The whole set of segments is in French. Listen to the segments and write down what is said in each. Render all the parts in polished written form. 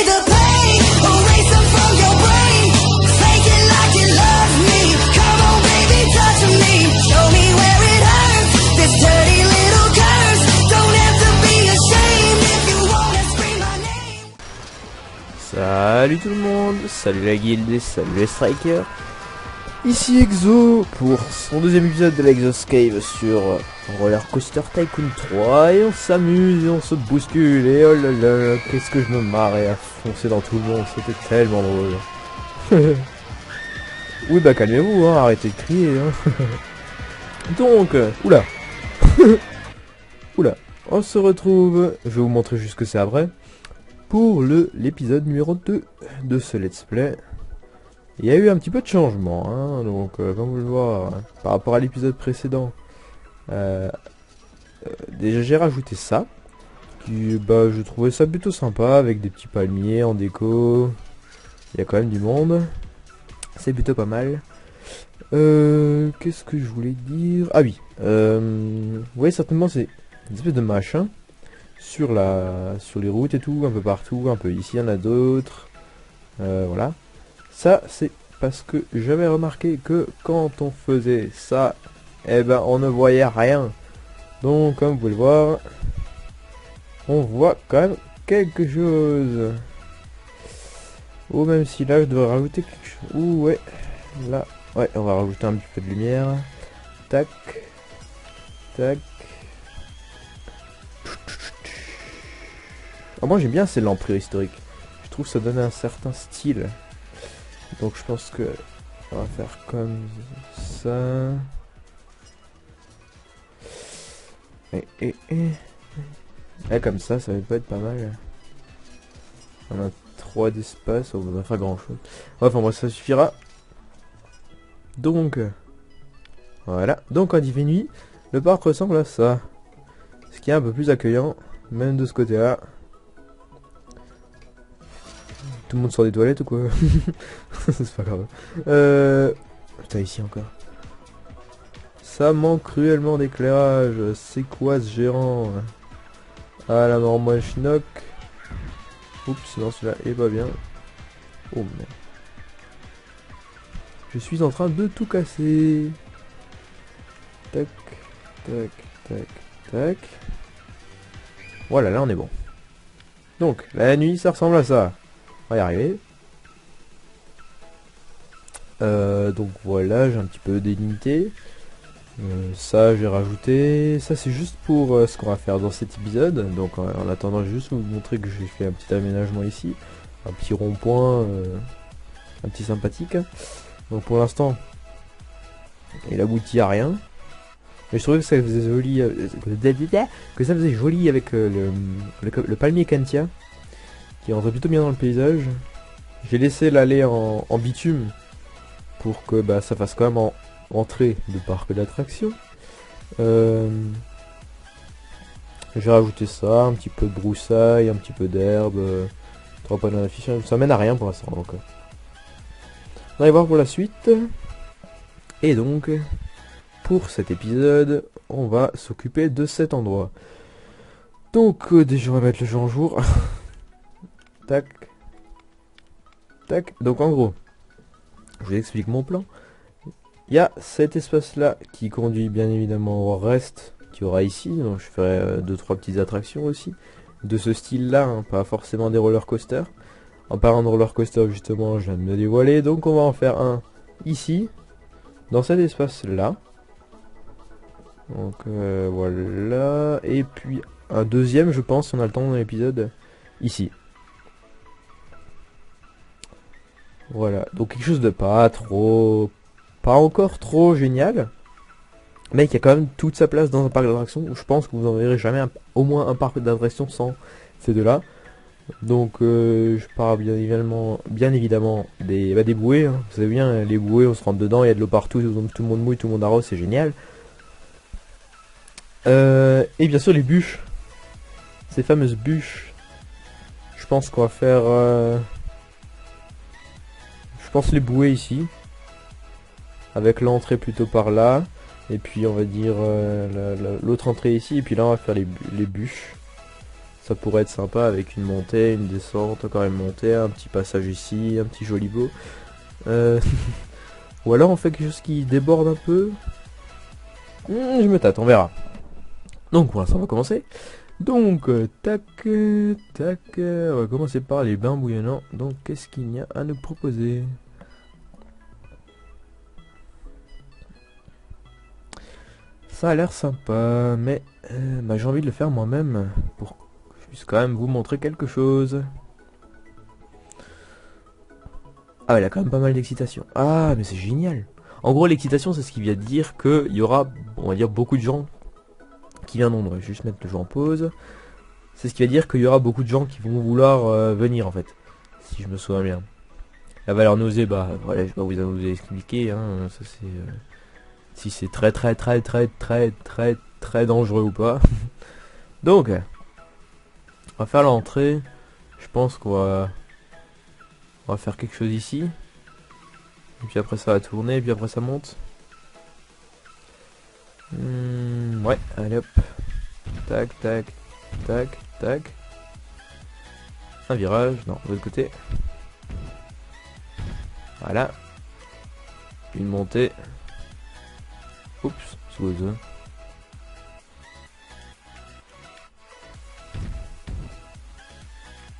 the pain, erase them from your brain. Fake it like you love me. Come on, baby, touch me. Show me where it hurts. This dirty little curse. Don't have to be ashamed if you wanna scream my name. Salut tout le monde, salut la guilde et salut les strikers. Ici Exo pour son deuxième épisode de l'Exos Cave sur Roller Coaster Tycoon 3 et on s'amuse et on se bouscule et oh là là, qu'est-ce que je me marrais à foncer dans tout le monde, c'était tellement drôle. Oui bah calmez-vous, hein, arrêtez de crier. Hein. Donc, oula. Oula, on se retrouve, je vais vous montrer juste ce que c'est après, pour l'épisode numéro 2 de ce let's play. Il y a eu un petit peu de changement, hein, donc comme vous le voyez, par rapport à l'épisode précédent, déjà j'ai rajouté ça, qui, bah, je trouvais ça plutôt sympa, avec des petits palmiers en déco, il y a quand même du monde, c'est plutôt pas mal. Qu'est-ce que je voulais dire? Ah oui, vous voyez certainement c'est une espèce de machin, sur les routes et tout, un peu partout, un peu ici, il y en a d'autres, voilà. Ça, c'est parce que j'avais remarqué que quand on faisait ça, eh ben, on ne voyait rien. Donc, comme vous pouvez le voir, on voit quand même quelque chose. Ou même si là, je devrais rajouter quelque chose. Ouh, ouais. Là, ouais, on va rajouter un petit peu de lumière. Tac. Tac. Ah, moi, j'aime bien ces lampes préhistoriques. Je trouve que ça donne un certain style. Donc je pense que on va faire comme ça. Et comme ça va pas être pas mal. On a 3 d'espace, on va pas faire grand chose. Enfin bon, ça suffira. Donc voilà. Donc quand il fait nuit, le parc ressemble à ça. Ce qui est un peu plus accueillant, même de ce côté-là. Tout le monde sort des toilettes ou quoi? C'est pas grave. Putain, ici encore. Ça manque cruellement d'éclairage. C'est quoi ce gérant? Ah, la mort moi schnock. Oups, non, celui-là est pas bien. Oh merde. Je suis en train de tout casser. Tac, tac, tac, tac. Voilà, là on est bon. Donc, la nuit, ça ressemble à ça. On va y arriver. Donc voilà, j'ai un petit peu délimité. Ça j'ai rajouté. Ça c'est juste pour ce qu'on va faire dans cet épisode. Donc en attendant, juste vous montrer que j'ai fait un petit aménagement ici. Un petit rond-point. Un petit sympathique. Donc pour l'instant, il aboutit à rien. Mais je trouvais que ça faisait joli. Que ça faisait joli avec le palmier Cantia. Qui rentrait plutôt bien dans le paysage. J'ai laissé l'allée en bitume pour que bah, ça fasse quand même en entrée de parc d'attraction. J'ai rajouté ça, un petit peu de broussailles, un petit peu d'herbe, 3 panneaux d'affichage. Ça mène à rien pour l'instant. Donc, on va voir pour la suite. Et donc, pour cet épisode, on va s'occuper de cet endroit. Donc, déjà on va mettre le jeu en jour. Tac. Tac. Donc en gros, je vous explique mon plan. Il y a cet espace là qui conduit bien évidemment au reste qu'il y aura ici. Donc je ferai 2-3 petites attractions aussi. De ce style là, hein, pas forcément des roller coasters. En parlant de roller coaster justement, je viens de me dévoiler. Donc on va en faire un ici. Dans cet espace là. Donc voilà. Et puis un deuxième je pense, si on a le temps dans l'épisode, ici. Voilà, donc quelque chose de pas encore trop génial, mais qui a quand même toute sa place dans un parc d'attractions. Je pense que vous en verrez jamais au moins un parc d'attractions sans ces deux-là. Donc je parle bien évidemment des bouées. Hein. Vous savez bien, les bouées, on se rentre dedans, il y a de l'eau partout, tout le monde mouille, tout le monde arrose, c'est génial. Et bien sûr les bûches, ces fameuses bûches. Je pense qu'on va faire... Je pense les bouées ici, avec l'entrée plutôt par là, et puis on va dire l'autre entrée ici, et puis là on va faire les bûches. Ça pourrait être sympa avec une montée, une descente, encore une montée, un petit passage ici, un petit joli beau. Ou alors on fait quelque chose qui déborde un peu. Je me tâte, on verra. Donc pour l'instant on va commencer. Donc tac, tac, on va commencer par les bains bouillonnants. Donc qu'est-ce qu'il y a à nous proposer? Ça a l'air sympa, mais bah, j'ai envie de le faire moi-même pour que je puisse quand même vous montrer quelque chose. Ah, il a quand même pas mal d'excitation. Ah, mais c'est génial. En gros, l'excitation, c'est ce qui vient de dire qu'il y aura, on va dire, beaucoup de gens qui viendront. On va juste mettre le jeu en pause. C'est ce qui veut dire qu'il y aura beaucoup de gens qui vont vouloir venir, en fait. Si je me souviens bien. La valeur nausée, bah, voilà, je vais pas vous expliquer, hein. Ça, c'est... si c'est très dangereux ou pas. Donc, on va faire l'entrée. Je pense qu'on va faire quelque chose ici. Et puis après ça va tourner, et puis après ça monte. Ouais, allez hop. Tac, tac, tac, tac. Un virage, non, de l'autre côté. Voilà. Une montée. Oups, sous les œufs.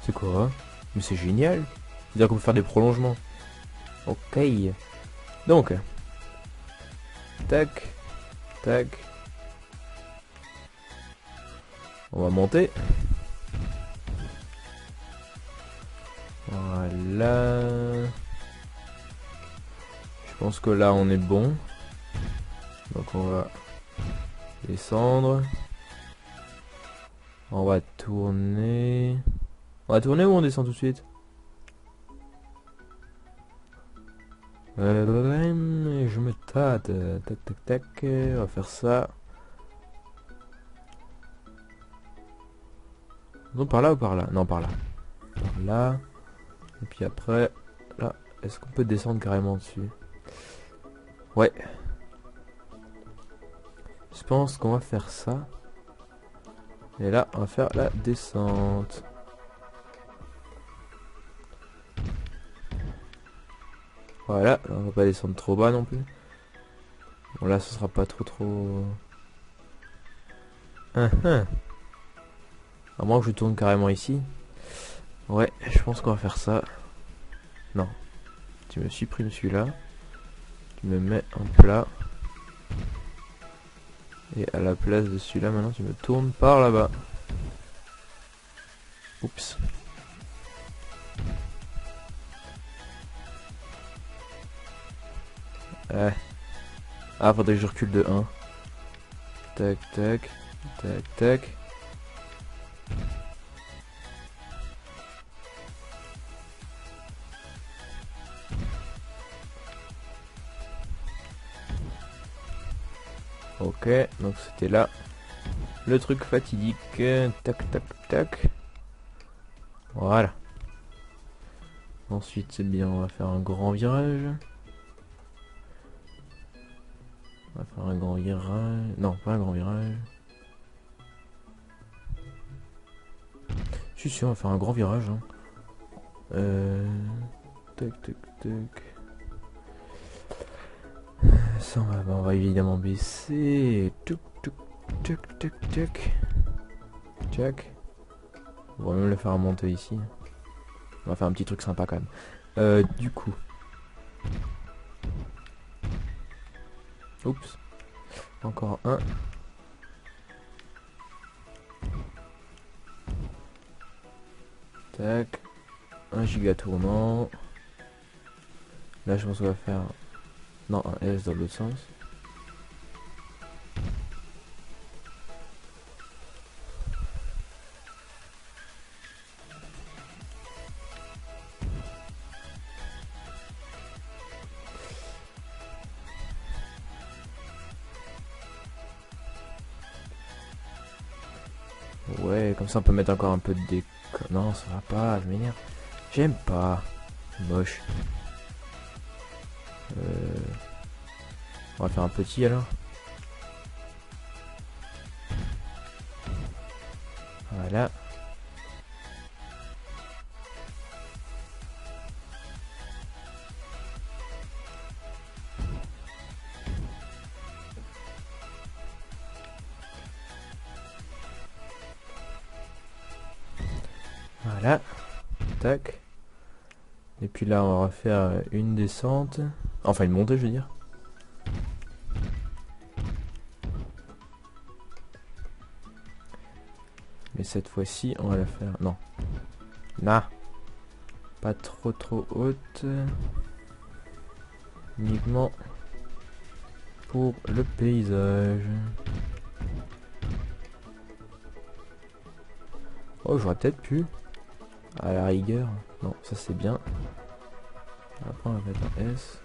C'est quoi? Mais c'est génial. C'est-à-dire qu'on peut faire des prolongements. Ok. Donc. Tac. Tac. On va monter. Voilà. Je pense que là on est bon. Donc on va descendre. On va tourner. On va tourner ou on descend tout de suite? Je me tâte. Tac tac tac. On va faire ça. Non, par là ou par là? Non, par là. Par là. Et puis après, là, est-ce qu'on peut descendre carrément dessus? Ouais. Je pense qu'on va faire ça. Et là, on va faire la descente. Voilà, on va pas descendre trop bas non plus. Bon là, ce sera pas trop... À moins que je tourne carrément ici. Ouais, je pense qu'on va faire ça. Non. Tu me supprimes celui-là. Tu me mets en plat. Et à la place de celui-là, maintenant, tu me tournes par là-bas. Oups. Ah, faudrait que je recule de 1. Tac, tac. Tac, tac. Ok, donc c'était là le truc fatidique. Tac, tac, tac. Voilà. Ensuite, c'est bien, on va faire un grand virage. On va faire un grand virage. Non, pas un grand virage. Si, on va faire un grand virage. Hein. Tac, tac, tac. Ça, on va évidemment baisser. Tuc, tuc, tuc, tuc, tuc. Tac. On va même le faire monter ici. On va faire un petit truc sympa quand même. Du coup. Oups. Encore un. Tac. Un giga tournant. Là je pense qu'on va faire... Non, un S dans l'autre sens. Ouais, comme ça on peut mettre encore un peu de déco. Non, ça va pas, je m'énerve. J'aime pas. Moche. On va faire un petit alors. Voilà. Voilà. Tac. Et puis là, on va refaire une descente. Enfin, une montée, je veux dire. Mais cette fois-ci, on va la faire... Non. Nah. Pas trop haute. Uniquement pour le paysage. Oh, j'aurais peut-être pu. À la rigueur. Non, ça c'est bien. Après, on va mettre un S.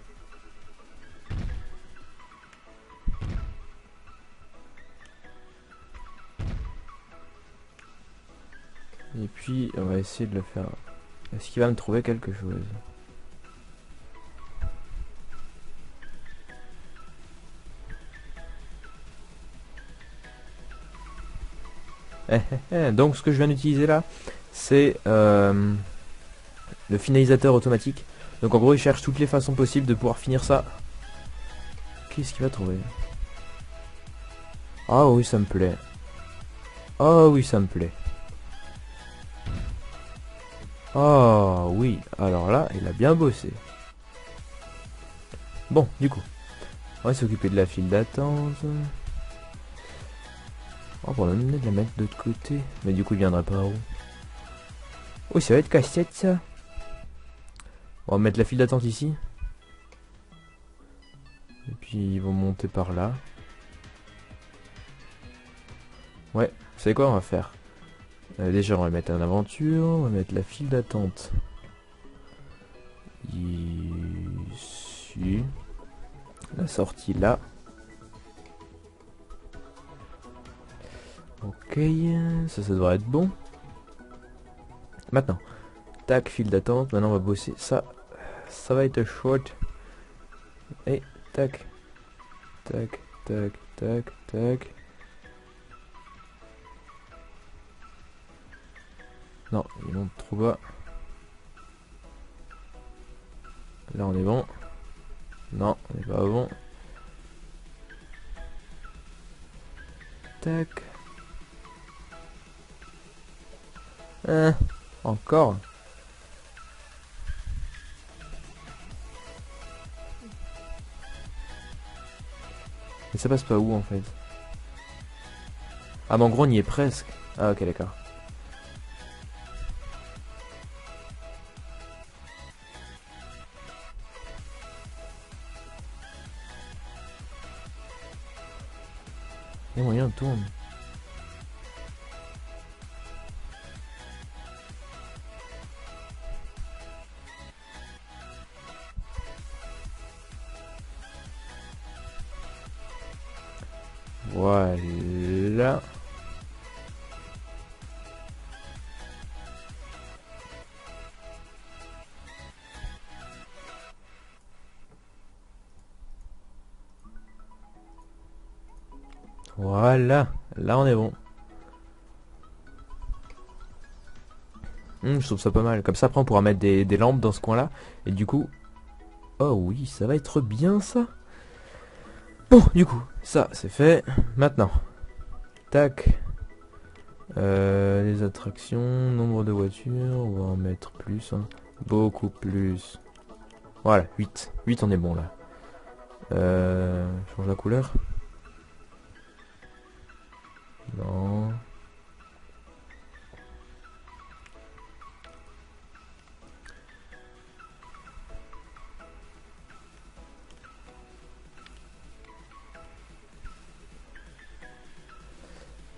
Et puis, on va essayer de le faire. Est-ce qu'il va me trouver quelque chose? Donc, ce que je viens d'utiliser là, c'est le finalisateur automatique. Donc, en gros, il cherche toutes les façons possibles de pouvoir finir ça. Qu'est-ce qu'il va trouver? Ah oui, ça me plaît. Ah oui, ça me plaît. Oh oui, alors là, il a bien bossé. Bon, du coup, on va s'occuper de la file d'attente. Oh, on va même de la mettre de l'autre côté. Mais du coup, il viendrait pas où? Oh, ça va être casse-tête, ça. On va mettre la file d'attente ici. Et puis, ils vont monter par là. Ouais, vous savez quoi, on va faire? Déjà, on va mettre un aventure. On va mettre la file d'attente ici. La sortie là. Ok, ça devrait être bon. Maintenant, tac, file d'attente. Maintenant, on va bosser ça. Ça va être short. Et tac, tac, tac, tac, tac. Non, il monte trop bas. Là, on est bon. Non, on n'est pas bon. Tac. Encore. Mais ça passe pas où en fait? Ah mais en gros on y est presque. Ah ok d'accord. Il y a moyen de tourner. Voilà. Voilà. Là on est bon. Je trouve ça pas mal. Comme ça après on pourra mettre des lampes dans ce coin là. Et du coup... Oh oui, ça va être bien ça. Bon, du coup, ça c'est fait. Maintenant. Tac. Les attractions, nombre de voitures, on va en mettre plus, hein. Beaucoup plus. Voilà, 8. 8 on est bon là. Change la couleur. Non.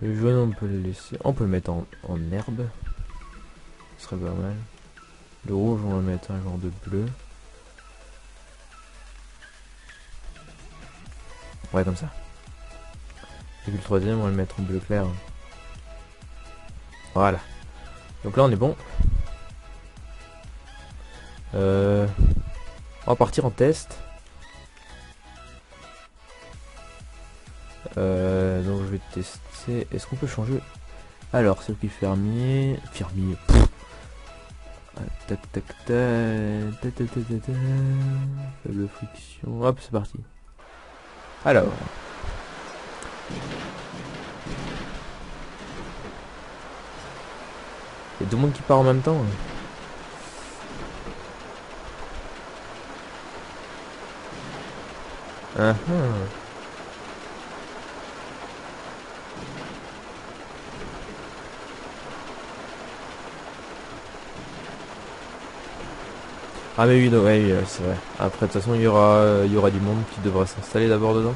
Le jaune on peut le laisser. On peut le mettre en herbe. Ce serait pas mal. Le rouge on va mettre un genre de bleu. Ouais comme ça. Et puis le troisième on va le mettre en bleu clair. Voilà. Donc là on est bon. On va partir en test. Donc je vais tester. Est-ce qu'on peut changer? Alors circuit fermier. Fermier. Tac tac tac. Tac tac tac tac tac. Faible friction. Hop c'est parti. Alors. Il y a tout le monde qui part en même temps. Ah, ah. Ah mais oui, non, ouais, oui, c'est vrai. Après, de toute façon, il y aura du monde qui devra s'installer d'abord dedans.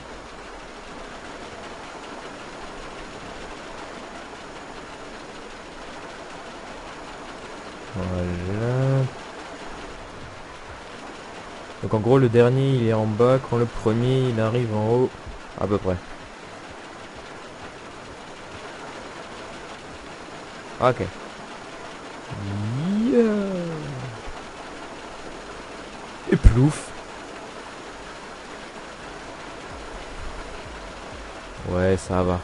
Voilà. Donc en gros, le dernier, il est en bas, quand le premier, il arrive en haut, à peu près. Ok. Yeah. Et plouf. Ouais, ça va.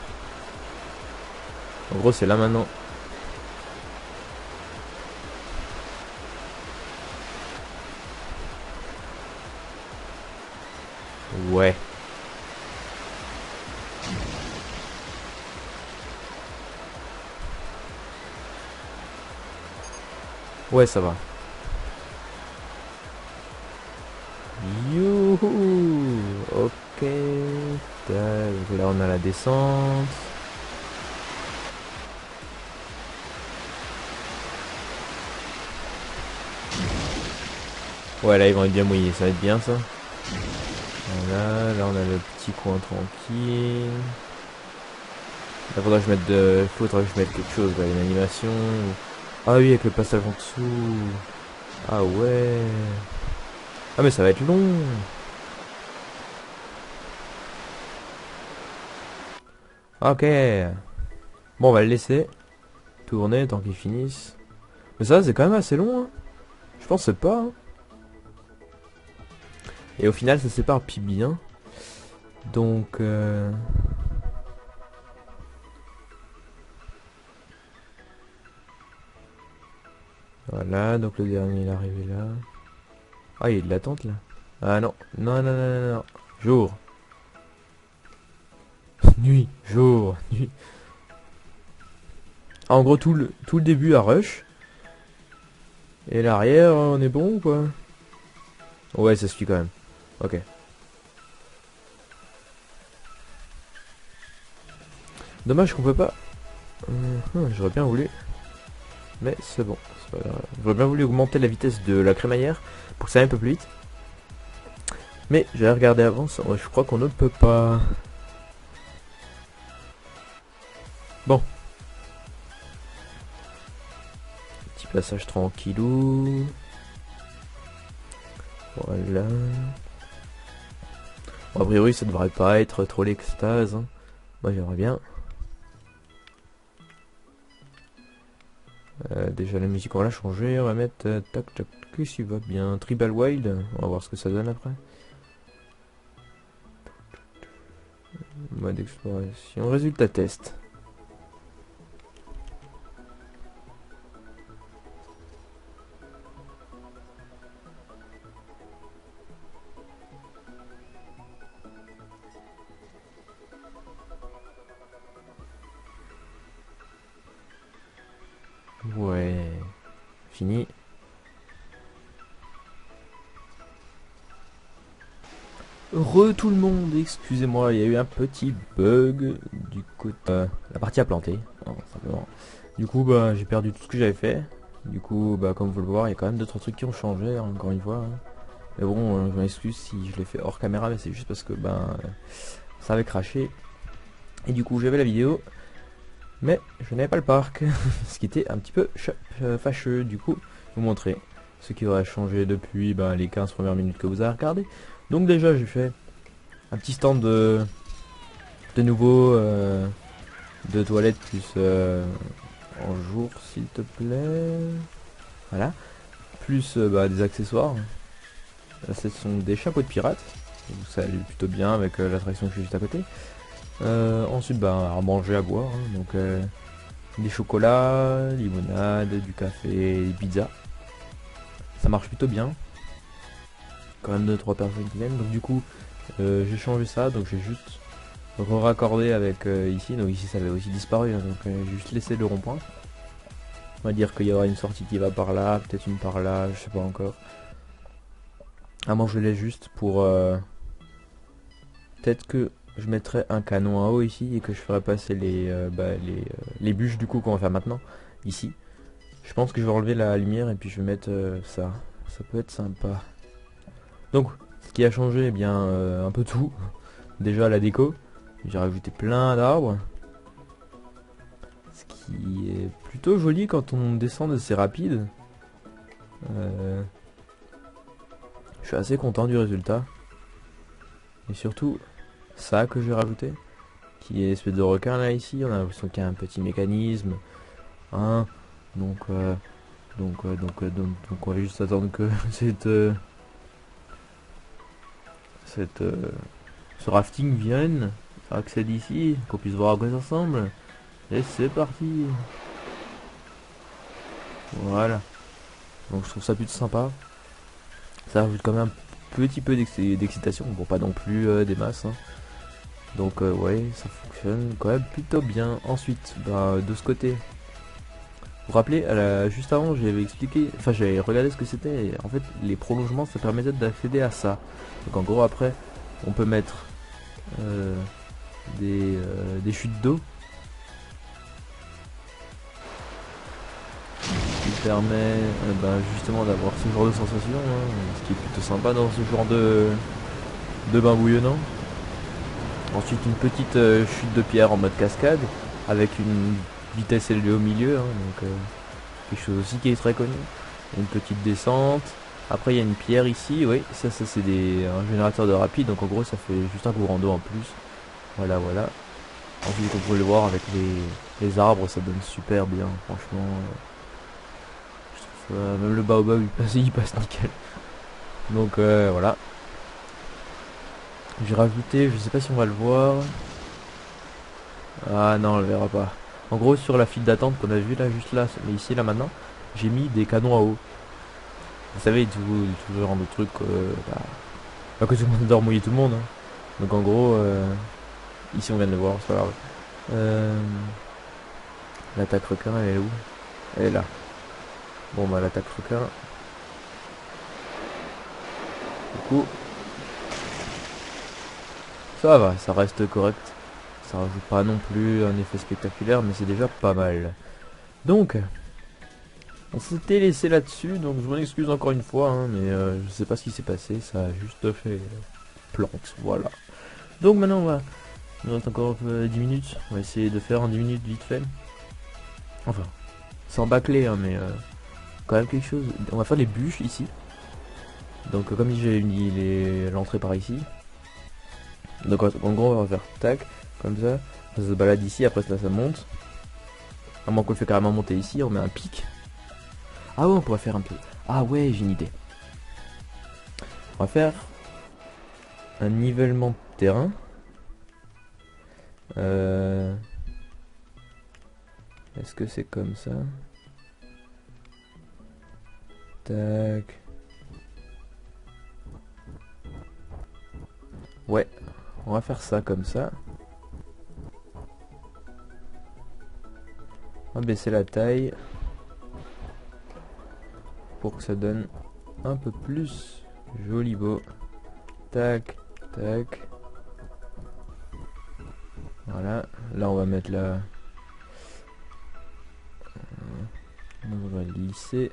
En gros, c'est là maintenant. Ouais. Ouais, ça va. Youhou. Ok. Tac, là, on a la descente. Ouais, là, ils vont être bien mouillés. Ça va être bien, ça. Voilà, là, on a le petit coin tranquille. Là, faudrait que je mette quelque chose, là, une animation. Ah oui, avec le passage en dessous. Ah ouais. Ah mais ça va être long. Ok. Bon, on va le laisser tourner tant qu'ils finissent. Mais ça, c'est quand même assez long. Hein. Je pensais pas. Hein. Et au final, ça s'éparpille bien. Donc... Voilà, donc le dernier il est arrivé là. Ah, il y a de l'attente là. Ah non, non, non, non, non, non. Jour. Nuit, jour, nuit. Ah, en gros, tout le début à rush. Et l'arrière, on est bon ou quoi? Ouais, ça suit quand même. Ok. Dommage qu'on peut pas... J'aurais bien voulu. Mais c'est bon. C'est pas grave. J'aurais bien voulu augmenter la vitesse de la crémaillère pour que ça aille un peu plus vite. Mais j'avais regardé avant, je crois qu'on ne peut pas. Bon. Petit passage tranquillou. Voilà. Bon, a priori, ça devrait pas être trop l'extase. Hein. Moi, j'aimerais bien. Déjà, la musique, on va la changer. On va mettre tac tac, qu'est-ce qui va bien. Tribal Wild. On va voir ce que ça donne après. Mode exploration. Résultat test. Ouais. Fini. Tout le monde, excusez-moi, il y a eu un petit bug du côté... la partie a planté, hein, simplement. Du coup, bah, j'ai perdu tout ce que j'avais fait. Du coup, bah, comme vous le voyez, il y a quand même 2-3 trucs qui ont changé, hein, encore une fois. Hein. Mais bon, je m'excuse si je l'ai fait hors caméra, mais c'est juste parce que, ben, ça avait craché. Et du coup, j'avais la vidéo, mais je n'avais pas le parc. Ce qui était un petit peu fâcheux. Du coup, vous montrer ce qui aurait changé depuis ben, les 15 premières minutes que vous avez regardé. Donc déjà, j'ai fait un petit stand de nouveau de toilettes plus en jour, s'il te plaît. Voilà. Plus bah, des accessoires. Là, ce sont des chapeaux de pirates. Donc, ça allait plutôt bien avec l'attraction que j'ai juste à côté. Ensuite, bah, à manger, à boire. Hein, donc, des chocolats, limonade, du café, des pizzas. Ça marche plutôt bien. Quand même 2-3 personnes qui viennent. Donc, du coup, j'ai changé ça. Donc, j'ai juste raccordé avec ici. Donc, ici, ça avait aussi disparu. Hein, donc, j'ai juste laissé le rond-point. On va dire qu'il y aura une sortie qui va par là, peut-être une par là, je sais pas encore. Ah moi je l'ai juste pour... Peut-être que je mettrai un canon à eau ici et que je ferai passer les bûches du coup qu'on va faire maintenant, ici. Je pense que je vais enlever la lumière et puis je vais mettre ça. Ça peut être sympa. Donc, ce qui a changé, eh bien, un peu tout. Déjà la déco. J'ai rajouté plein d'arbres. Ce qui est plutôt joli quand on descend de ces rapides. Je suis assez content du résultat. Et surtout, ça que j'ai rajouté. Qui est une espèce de requin là ici. On a l'impression qu'il y a un petit mécanisme. Hein. Donc on va juste attendre que ce rafting vienne, accède ici, qu'on puisse voir à quoi ça ressemble. Et c'est parti. Voilà. Donc je trouve ça plutôt sympa. Ça rajoute quand même un petit peu d'excitation. Bon, pas non plus des masses. Hein. Donc ouais, ça fonctionne quand même plutôt bien. Ensuite, de ce côté. Vous vous rappelez, juste avant, j'avais expliqué, enfin j'avais regardé ce que c'était. Et en fait, les prolongements, ça permettait d'accéder à ça. Donc en gros, après, on peut mettre des chutes d'eau qui permet justement d'avoir ce genre de sensation, hein, ce qui est plutôt sympa dans ce genre de bain bouillonnant. Ensuite, une petite chute de pierre en mode cascade avec une vitesse élevée au milieu, hein, donc quelque chose aussi qui est très connu. Une petite descente. Après il y a une pierre ici, oui, ça c'est un générateur de rapide, donc en gros ça fait juste un courant d'eau en plus. Voilà. Ensuite comme vous pouvez le voir avec les arbres, ça donne super bien, franchement. Je trouve même le baobab il passe nickel. Donc voilà. J'ai rajouté, je sais pas si on va le voir. Ah non, on le verra pas. En gros, sur la file d'attente qu'on a vu là, juste là, mais ici, là maintenant, j'ai mis des canons à eau. Vous savez, tout ce genre de trucs, pas que tout le monde adore mouiller tout le monde. Hein. Donc en gros, ici on vient de le voir, c'est pas grave. L'attaque requin, elle est où? Elle est là. Bon bah l'attaque requin. Du coup, ça va, ça reste correct. Ça rajoute pas non plus un effet spectaculaire, mais c'est déjà pas mal. Donc, on s'était laissé là-dessus, donc je m'en excuse encore une fois, hein, mais je sais pas ce qui s'est passé, ça a juste fait plante, voilà. Donc maintenant il nous reste encore 10 minutes, on va essayer de faire en 10 minutes vite fait. Enfin, sans bâcler, hein, mais quand même quelque chose. On va faire les bûches ici. Donc comme j'ai mis l'entrée par ici. Donc en gros on va faire tac, comme ça se balade ici, après ça monte. À moins qu'on le fait carrément monter ici, on met un pic. Ah ouais, on pourrait faire un peu. Ah ouais, j'ai une idée. On va faire un nivellement de terrain. Est-ce que c'est comme ça? Tac. Ouais, on va faire ça comme ça. On va baisser la taille pour que ça donne un peu plus joli beau. Tac, tac. Voilà, là on va mettre la... On va lisser.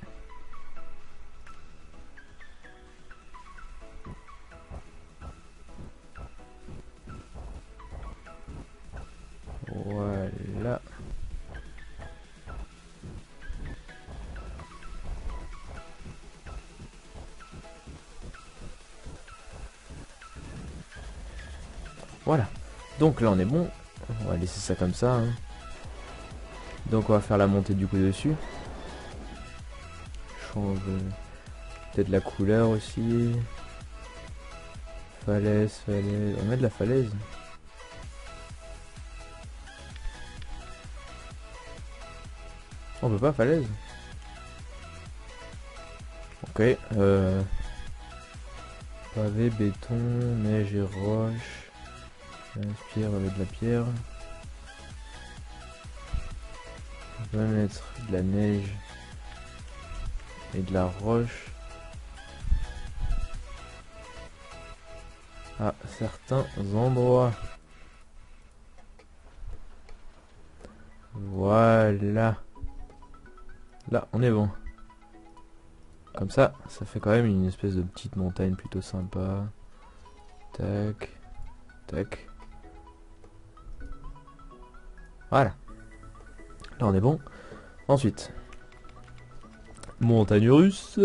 Voilà. Voilà. Donc là on est bon. On va laisser ça comme ça. Hein. Donc on va faire la montée du coup dessus. Change peut-être la couleur aussi. Falaise. On va mettre de la falaise. On peut pas falaise. Ok. Pavé, béton, neige et roche. Pierre avec de la pierre. peut même mettre de la neige et de la roche à certains endroits. Voilà. Là, on est bon. Comme ça fait quand même une espèce de petite montagne plutôt sympa. Tac. Tac. Voilà. Là, on est bon. Ensuite. Montagne russe.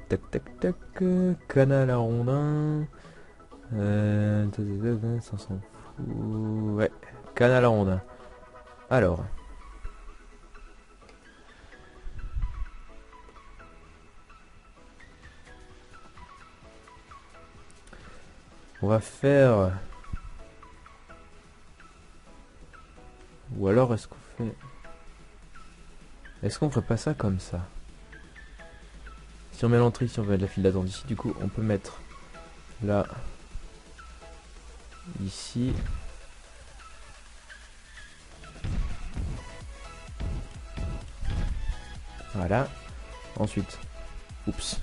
Tac, tac, tac. Canal à rondin. Ça s'en fout. Ouais. Canal à rondin. Alors. On va faire... Ou alors est-ce qu'on fait... Est-ce qu'on ferait pas ça comme ça? Si on met l'entrée, si on veut de la file d'attente ici, du coup on peut mettre là, ici. Voilà. Ensuite. Oups.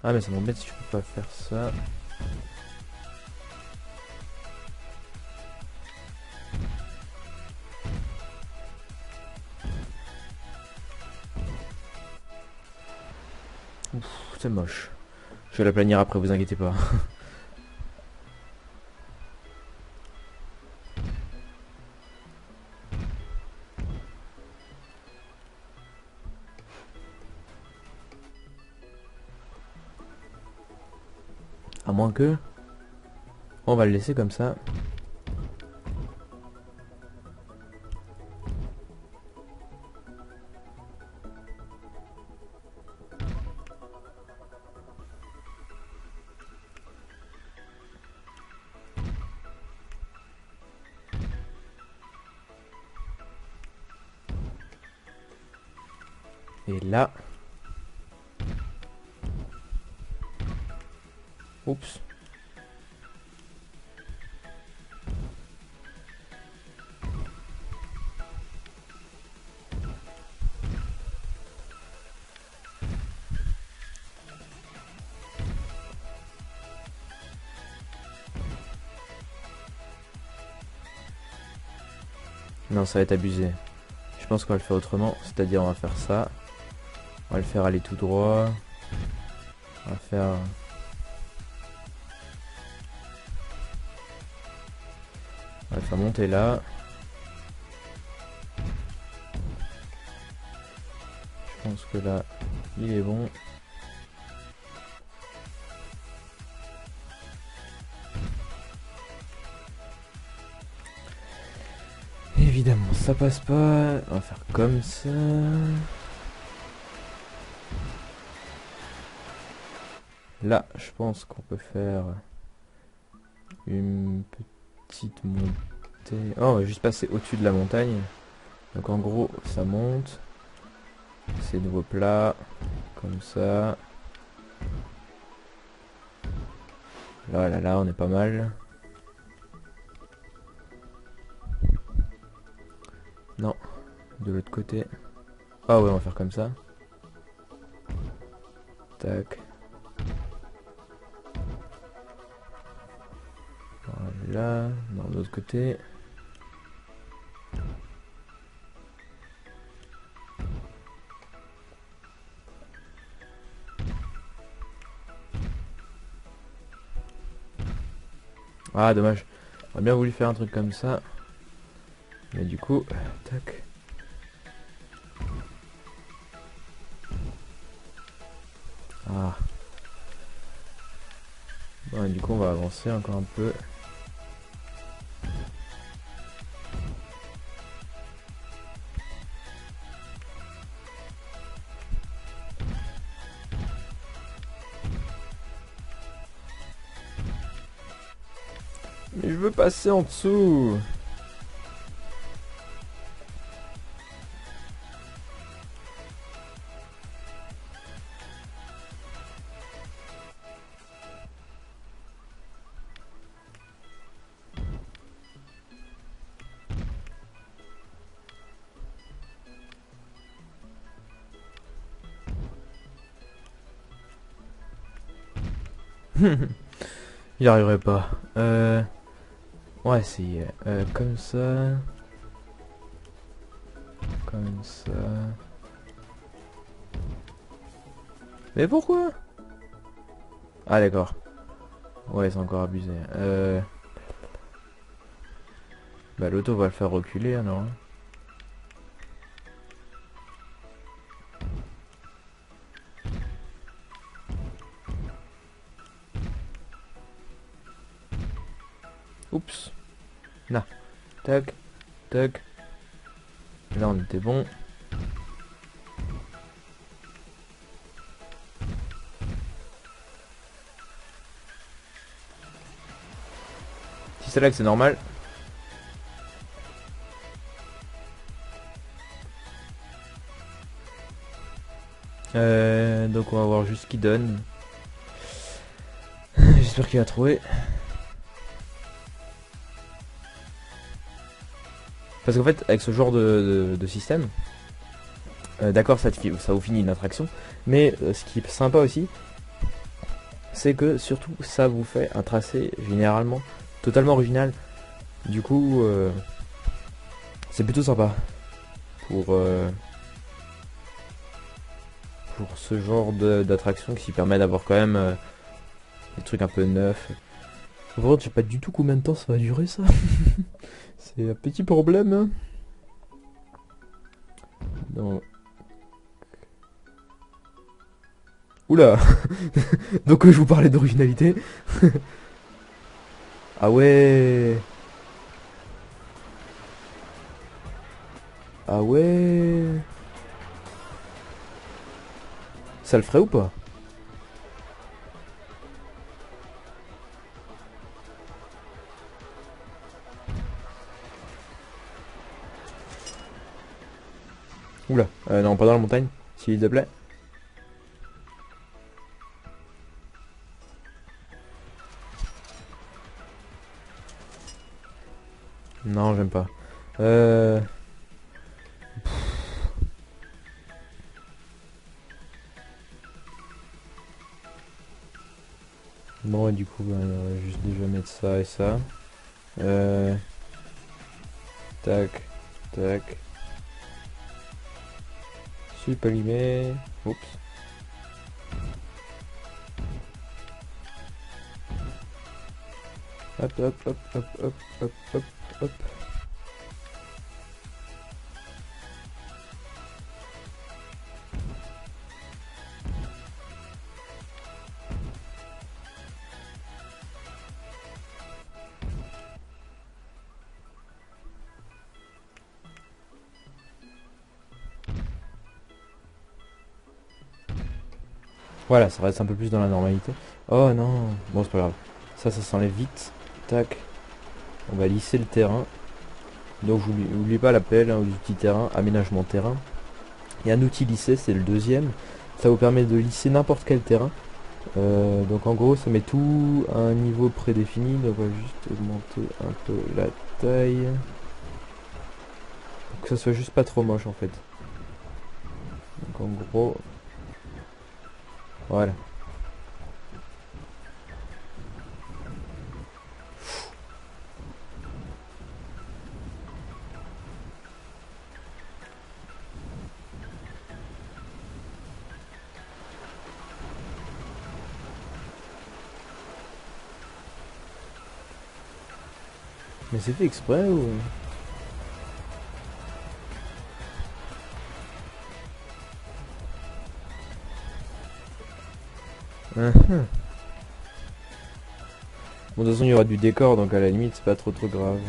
Ah mais ça m'embête si je peux pas faire ça. Ouf, c'est moche. Je vais la planir après, vous inquiétez pas. À moins que... On va le laisser comme ça. Et là... Oups. Non, ça va être abusé. Je pense qu'on va le faire autrement. C'est-à-dire, on va faire ça. On va le faire aller tout droit. On va faire... On va le faire monter là. Je pense que là, il est bon. Évidemment, ça passe pas. On va faire comme ça. Là, je pense qu'on peut faire une petite montée. Oh, on va juste passer au-dessus de la montagne. Donc en gros, ça monte. C'est nouveau plat. Comme ça. Là, on est pas mal. Non, de l'autre côté. Ah ouais, on va faire comme ça. Tac. Voilà, non, de l'autre côté. Ah, dommage. J'aurais bien voulu faire un truc comme ça. Mais du coup, tac. Ah. Bon, du coup, on va avancer encore un peu. Mais je veux passer en dessous. J'y arriverai pas. Ouais, c'est comme ça. Comme ça. Mais pourquoi? Ah d'accord. Ouais, c'est encore abusé. Bah l'auto va le faire reculer alors. Hein. Oups. Là. Tac. Tac. Là on était bon. Si c'est là que c'est normal. Donc on va voir juste ce qu'il donne. J'espère qu'il va trouver. Parce qu'en fait, avec ce genre de système, d'accord, ça vous finit une attraction, mais ce qui est sympa aussi, c'est que surtout ça vous fait un tracé généralement totalement original. Du coup, c'est plutôt sympa pour ce genre d'attraction qui permet d'avoir quand même des trucs un peu neufs. En vrai, je sais pas du tout combien de temps ça va durer ça. C'est un petit problème. Hein. Donc... Oula. Donc je vous parlais d'originalité. Ah ouais. Ah ouais. Ça le ferait ou pas? Oula. Non, pas dans la montagne, s'il te plaît. Non, j'aime pas. Bon, et du coup, on va juste déjà mettre ça et ça. Tac, tac. Super allumé. Oups. Hop, hop, hop, hop, hop, hop, hop, hop. Voilà, ça reste un peu plus dans la normalité. Oh non. Bon, c'est pas grave. Ça s'enlève vite. Tac. On va lisser le terrain. Donc, n'oubliez pas l'appel hein, outil terrain, aménagement terrain. Et un outil lisser, c'est le deuxième. Ça vous permet de lisser n'importe quel terrain. Donc en gros ça met tout à un niveau prédéfini. Donc on va juste augmenter un peu la taille. Pour que ça soit juste pas trop moche en fait. Donc en gros... Voilà. Mais c'est fait exprès ou... Bon, de toute façon il y aura du décor donc à la limite c'est pas trop grave.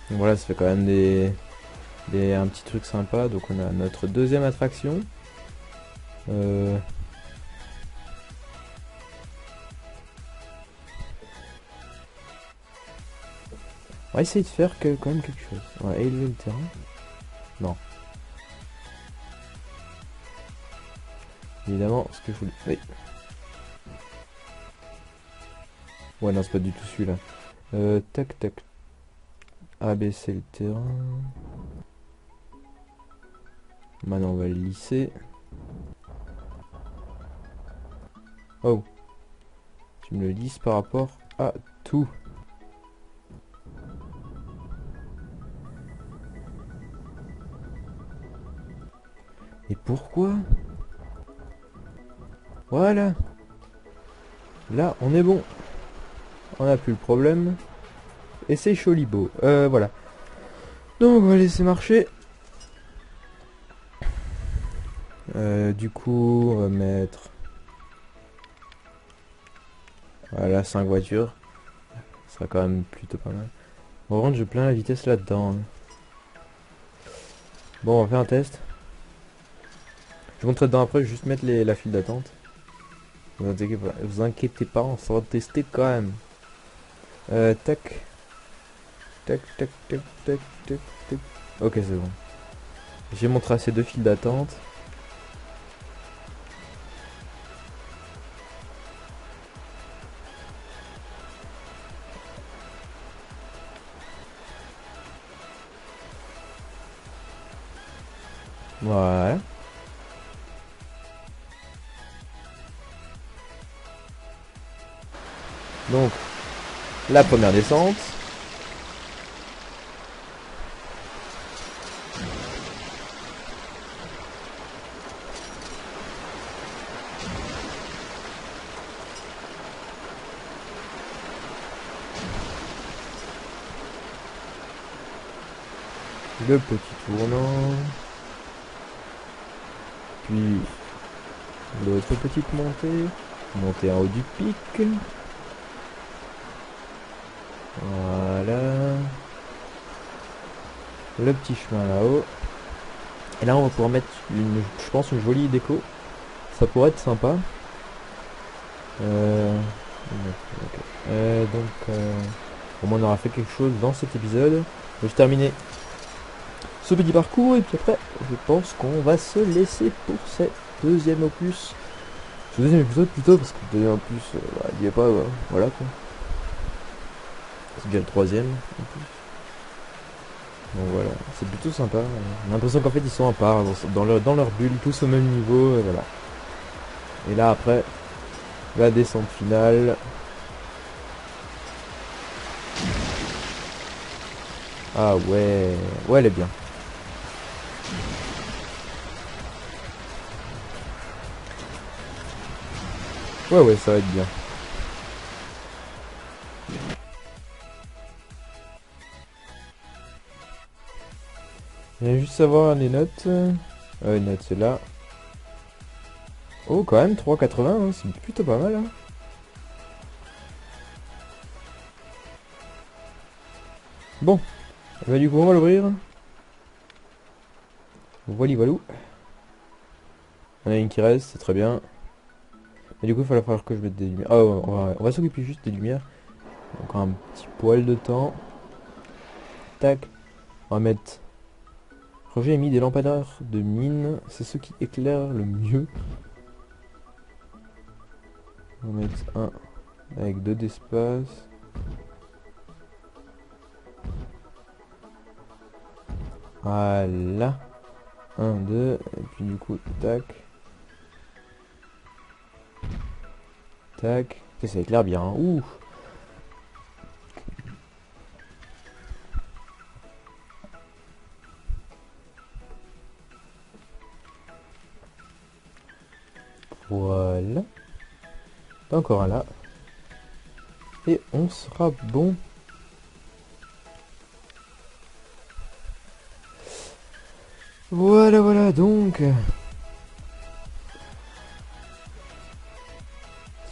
Donc voilà, ça fait quand même un petit truc sympa. Donc on a notre deuxième attraction. On va essayer de faire quand même quelque chose. On va élever le terrain. Non. Évidemment, ce que je voulais... Oui. Ouais, non, c'est pas du tout celui-là. Tac, tac. Abaisser le terrain. Maintenant, on va le lisser. Oh. Tu me le lises par rapport à tout. Et pourquoi? Voilà. Là, on est bon. On n'a plus le problème. Et c'est Cholibo. Voilà. Donc, on va laisser marcher. Du coup, on va mettre... Voilà, 5 voitures. Ça sera quand même plutôt pas mal. Par contre, je plains la vitesse là-dedans. Hein. Bon, on va faire un test. Je vous montrerai dedans après, je vais juste mettre la file d'attente. Vous inquiétez pas, on va tester quand même. Tac. Tac, tac, tac, tac, tac, tac. Ok, c'est bon. J'ai mon tracé de file d'attente. Voilà. Donc, la première descente. Le petit tournant. Puis, l'autre petite montée. Montée en haut du pic. Voilà. Le petit chemin là-haut. Et là, on va pouvoir mettre je pense, une jolie déco. Ça pourrait être sympa. Au moins on aura fait quelque chose dans cet épisode. Je vais terminer ce petit parcours et puis après, je pense qu'on va se laisser pour cette deuxième opus. Ce deuxième épisode plutôt, parce que le deuxième opus, il n'y a pas, voilà quoi. C'est bien le troisième en plus. Donc voilà, c'est plutôt sympa. On a l'impression qu'en fait ils sont à part, dans leur bulle, tous au même niveau, et voilà. Et là après, la descente finale. Ah ouais, ouais elle est bien. Ouais ça va être bien. Il va juste savoir les notes. Les notes c'est là. Oh quand même 3,80 hein, c'est plutôt pas mal hein. Bon, bah du coup on va l'ouvrir. Voilà voilou. On a une qui reste, c'est très bien. Et du coup il va falloir que je mette des lumières. Oh, on va s'occuper juste des lumières. Encore un petit poil de temps. Tac. On va mettre... Roger a mis des lampadaires de mine. C'est ceux qui éclairent le mieux. On va mettre un avec 2 d'espace. Voilà. 1, 2. Et puis du coup, tac. Tac. Et ça éclaire bien. Hein. Ouh. Voilà. Encore un là. Et on sera bon. Voilà, voilà, donc.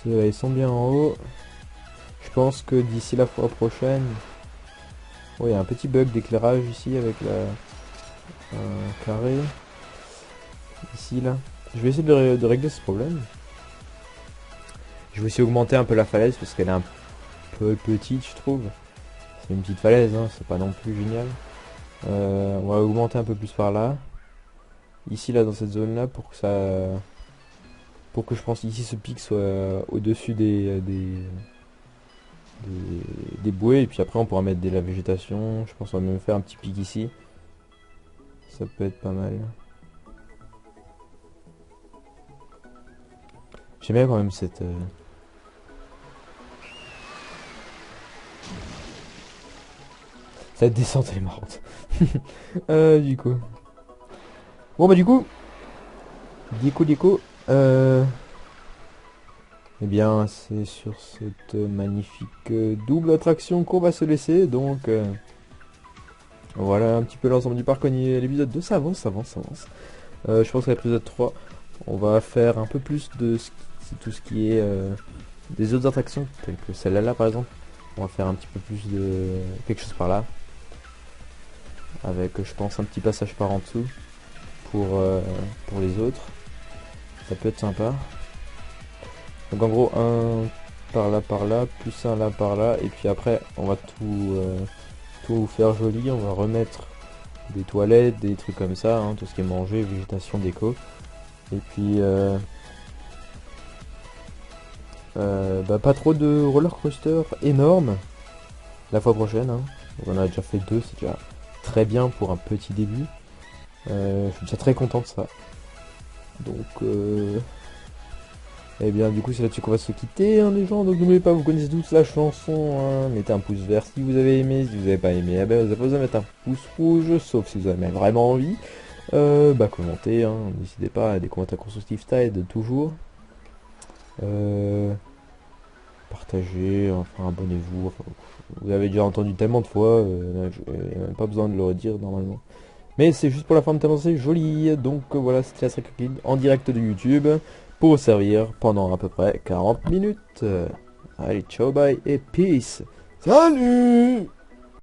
Ceux-là, ils sont bien en haut. Je pense que d'ici la fois prochaine... Oh, il y a un petit bug d'éclairage ici avec un carré. Ici, là. Je vais essayer de régler ce problème. Je vais aussi augmenter un peu la falaise parce qu'elle est un peu petite, je trouve. C'est une petite falaise, hein, c'est pas non plus génial. On va augmenter un peu plus par là. Ici, là, dans cette zone-là, pour que ça... Pour que je pense ici ce pic soit au-dessus des bouées. Et puis après, on pourra mettre de la végétation. Je pense qu'on va même faire un petit pic ici. Ça peut être pas mal. J'aime bien quand même cette... Cette descente elle est marrante. Du coup. Bon bah du coup. Eh bien c'est sur cette magnifique double attraction qu'on va se laisser. Donc voilà un petit peu l'ensemble du parc. On y est à l'épisode 2. Ça avance, ça avance, ça avance. Je pense qu'à l'épisode 3, on va faire un peu plus de tout ce qui est des autres attractions, telles que celle-là par exemple. On va faire un petit peu plus de quelque chose par là. Avec je pense un petit passage par en dessous pour les autres. Ça peut être sympa. Donc en gros un par là, plus un là par là, et puis après on va tout faire joli, on va remettre des toilettes, des trucs comme ça, hein, tout ce qui est manger, végétation, déco. Et puis bah, pas trop de roller coaster énorme la fois prochaine, hein. On en a déjà fait 2, c'est déjà très bien pour un petit début. Je suis déjà très content de ça. Donc et bien du coup c'est là-dessus qu'on va se quitter, hein, les gens. Donc n'oubliez pas, vous connaissez tous la chanson, hein. Mettez un pouce vert si vous avez aimé. Si vous n'avez pas aimé, eh ben, vous avez pas besoin de mettre un pouce rouge, sauf si vous avez vraiment envie. Bah commentez, hein. N'hésitez pas, des commentaires constructifs ça aide toujours. Partagez, enfin abonnez-vous, enfin, vous avez déjà entendu tellement de fois, il n'y a même pas besoin de le redire normalement. Mais c'est juste pour la forme tellement c'est joli. Donc voilà, c'était Astrid Kid en direct de YouTube pour vous servir pendant à peu près 40 minutes. Allez, ciao, bye et peace. Salut!